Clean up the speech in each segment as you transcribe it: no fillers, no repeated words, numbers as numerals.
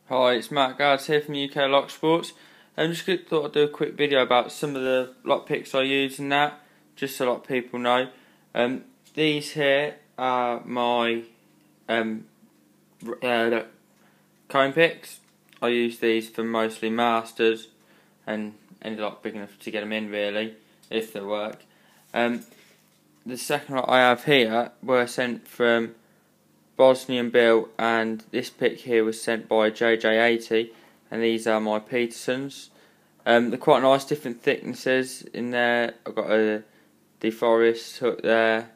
Hi, it's Matt Guards here from UK Lock Sports. I just thought I'd do a quick video about some of the lock picks I use and that, just so a lot of people know. These here are my comb picks. I use these for mostly masters and any lock big enough to get them in, really, if they work. The second lot I have here were sent from Bosnian Bill, and this pick here was sent by JJ80, and these are my Petersons. They're quite nice, different thicknesses in there. I've got a DeForest hook there,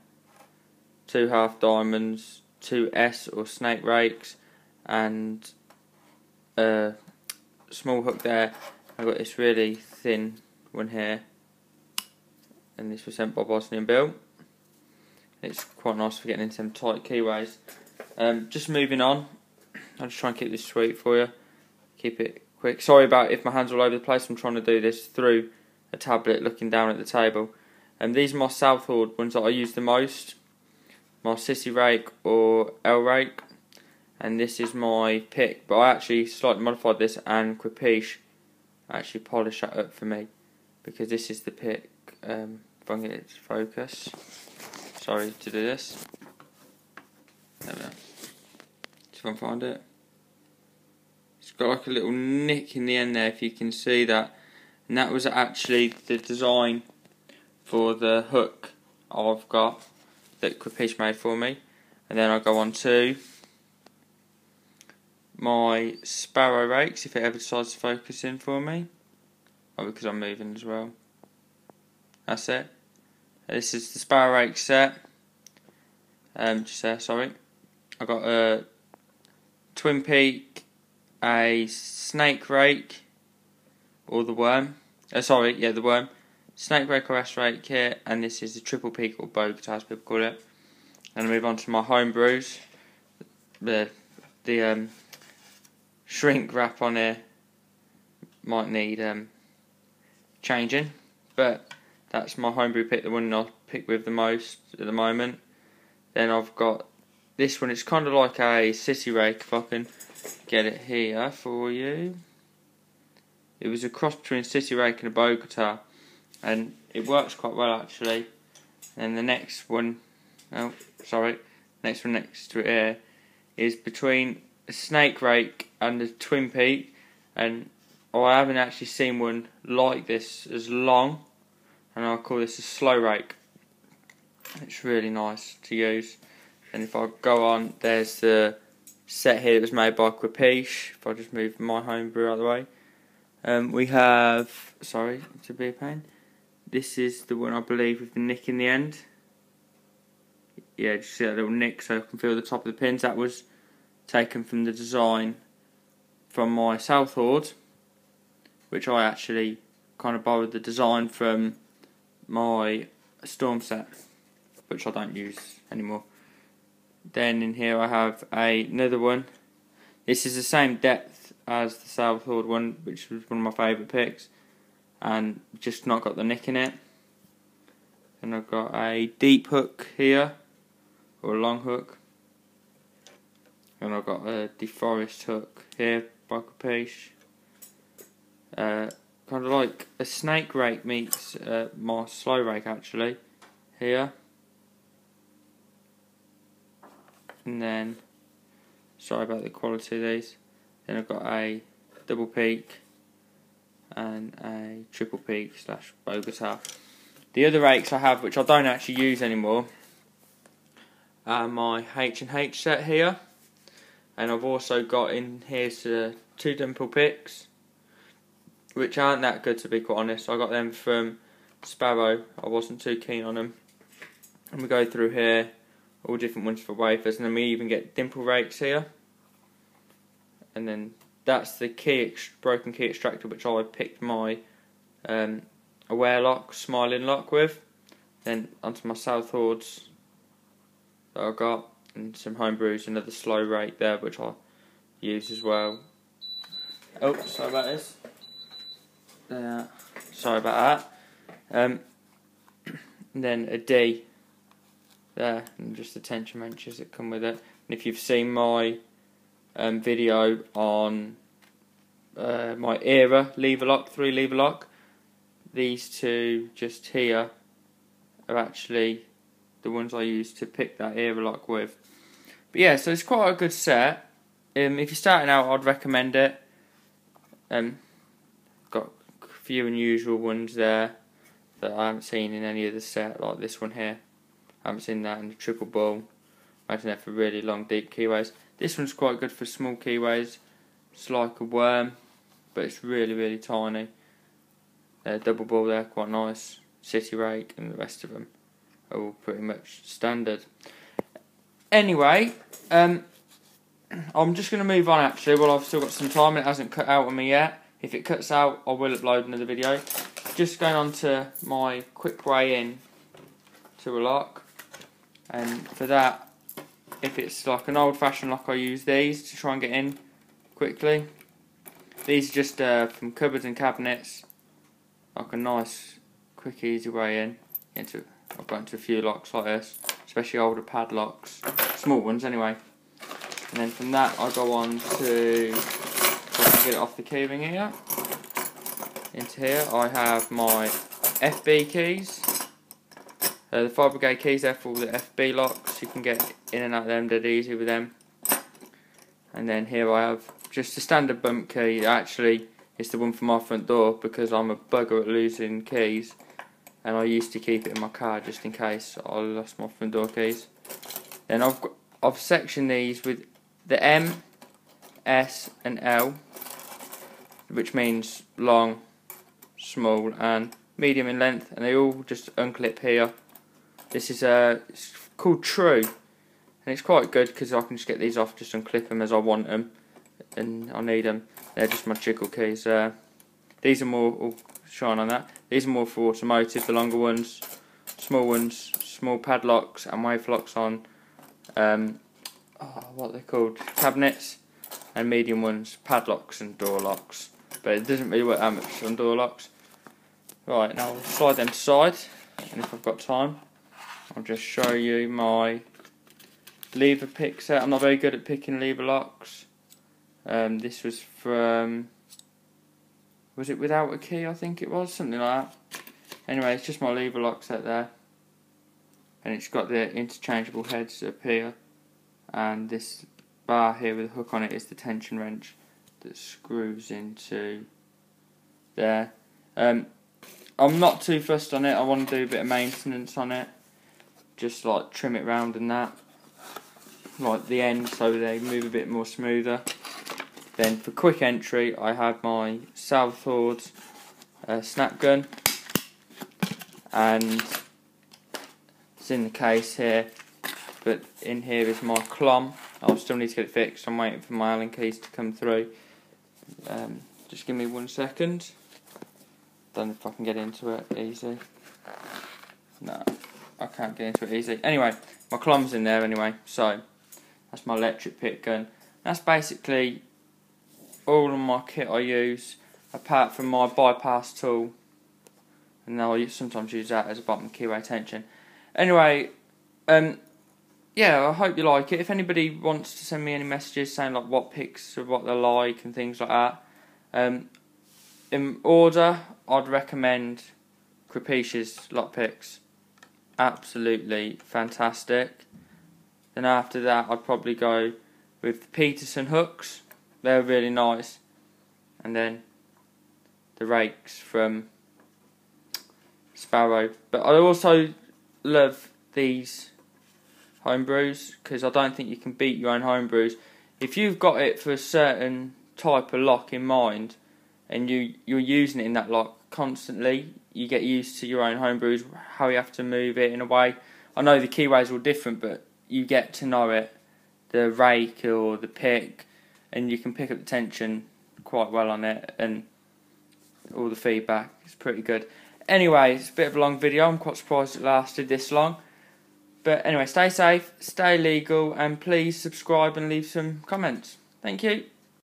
2 half diamonds, 2 S or snake rakes, and a small hook there. I've got this really thin one here, and this was sent by Bosnian Bill. It's quite nice for getting into some tight keyways. Just moving on, I'll just try and keep this sweet for you, keep it quick. Sorry about if my hands are all over the place, I'm trying to do this through a tablet looking down at the table. These are my Southwood ones that I use the most, my Sissy Rake or L Rake, and this is my pick, but I actually slightly modified this, and Quipiche actually polished that up for me, because this is the pick. If I can get it to focus, sorry to do this. There we go. If I can find it. It's got like a little nick in the end there, if you can see that. And that was actually the design for the hook I've got that Quipiche made for me. And then I go on to my Sparrow Rakes, if it ever decides to focus in for me. Oh, because I'm moving as well. That's it. This is the Sparrow Rake set. Just there, sorry. I got a Twin Peak, a Snake Rake, or the Worm. The Worm. Snake Rake or S Rake here, and this is the Triple Peak or Bogota, as people call it. And I move on to my homebrews. The shrink wrap on here might need changing, but that's my homebrew pick, the one I pick with the most at the moment. Then I've got this one. It's kind of like a Sissy Rake, if I can get it here for you. It was a cross between Sissy Rake and a Bogota, and it works quite well actually. And the next one, next one next to it here is between a Snake Rake and a Twin Peak, and I haven't actually seen one like this as long, and I call this a Slow Rake. It's really nice to use. And if I go on, there's the set here that was made by Quipiche. If I just move my homebrew out of the way, we have, sorry to be a pain, this is the one I believe with the nick in the end. Yeah, just see that little nick so I can feel the top of the pins. That was taken from the design from my Southwood, which I actually kind of borrowed the design from my Storm set, which I don't use anymore. Then in here I have another one. This is the same depth as the Southwood one, which was one of my favourite picks, and just not got the nick in it. And I've got a deep hook here, or a long hook. And I've got a DeForest hook here by Quipiche. Kind of like a Snake Rake meets my Slow Rake actually, here. And then, sorry about the quality of these. Then I've got a Double Peak and a Triple Peak / Bogota. The other rakes I have, which I don't actually use anymore, are my H&H set here. And I've also got in here 2 dimple picks, which aren't that good to be quite honest. I got them from Sparrow. I wasn't too keen on them. And we go through here, all different ones for wafers, and then we even get dimple rakes here. And then that's the broken key extractor, which I picked my Aware lock, Smiling lock with. Then onto my Southwoods that I got, and some homebrews, another Slow Rake there, which I use as well. Oh, sorry about this. Sorry about that. And then a D there, and just the tension wrenches that come with it. And if you've seen my video on my Era lever lock, 3 lever lock. These two just here are actually the ones I use to pick that Era lock with. But yeah, so it's quite a good set. If you're starting out, I'd recommend it. Got a few unusual ones there that I haven't seen in any other set, like this one here. I haven't seen that in the triple ball. Imagine that for really long, deep keyways. This one's quite good for small keyways. It's like a worm, but it's really, really tiny. Double ball there, quite nice. City rake, and the rest of them are all pretty much standard. Anyway, I'm just going to move on actually. Well, I've still got some time and it hasn't cut out on me yet. If it cuts out, I will upload another video. Just going on to my quick way in to a lock. And for that, if it's like an old-fashioned lock, I use these to try and get in quickly. These are just from cupboards and cabinets. Like a nice, quick, easy way in. I've got into a few locks like this, especially older padlocks, small ones anyway. And then from that I go on to, if I can get it off the keyring here, into here I have my FB keys. The fire brigade keys there for all the FB locks. You can get in and out of them dead easy with them. And then here I have just a standard bump key. Actually, it's the one for my front door because I'm a bugger at losing keys. And I used to keep it in my car just in case I lost my front door keys. Then I've sectioned these with the M, S and L, which means long, small and medium in length, and they all just unclip here. This is it's called True, and it's quite good because I can just get these off, just unclip them as I want them and I need them. They're just my jiggle keys. These are more, shine on that. These are more for automotive, the longer ones, small padlocks and wave locks on, what they're called, cabinets, and medium ones, padlocks and door locks. But it doesn't really work that much on door locks. Right, now I'll slide them to side, and if I've got time, I'll just show you my lever pick set. I'm not very good at picking lever locks. This was from, was it without a key? I think it was, something like that. Anyway, it's just my lever lock set there, and it's got the interchangeable heads up here, and this bar here with a hook on it is the tension wrench that screws into there. I'm not too fussed on it. I want to do a bit of maintenance on it, just like trim it round and that, like the ends so they move a bit more smoother. Then for quick entry I have my Southord snap gun, and it's in the case here, but in here is my clom. I'll still need to get it fixed. I'm waiting for my Allen keys to come through. Just give me 1 second. Don't know if I can get into it easy. No, I can't get into it easy. Anyway, my clom's in there anyway, so that's my electric pick gun. That's basically all of my kit I use, apart from my bypass tool, and I'll sometimes use that as a bottom keyway tension. Anyway, yeah, I hope you like it. If anybody wants to send me any messages saying like what picks or what they like and things like that, in order, I'd recommend Crepicious Lockpicks. Absolutely fantastic. Then after that, I'd probably go with the Peterson hooks. They're really nice. And then the rakes from Sparrow. But I also love these homebrews, because I don't think you can beat your own homebrews. If you've got it for a certain type of lock in mind, and you're using it in that lock constantly, you get used to your own homebrews, how you have to move it in a way. I know the keyways are all different, but you get to know it, the rake or the pick, and you can pick up the tension quite well on it, and all the feedback is pretty good. Anyway, it's a bit of a long video. I'm quite surprised it lasted this long. But anyway, stay safe, stay legal, and please subscribe and leave some comments. Thank you.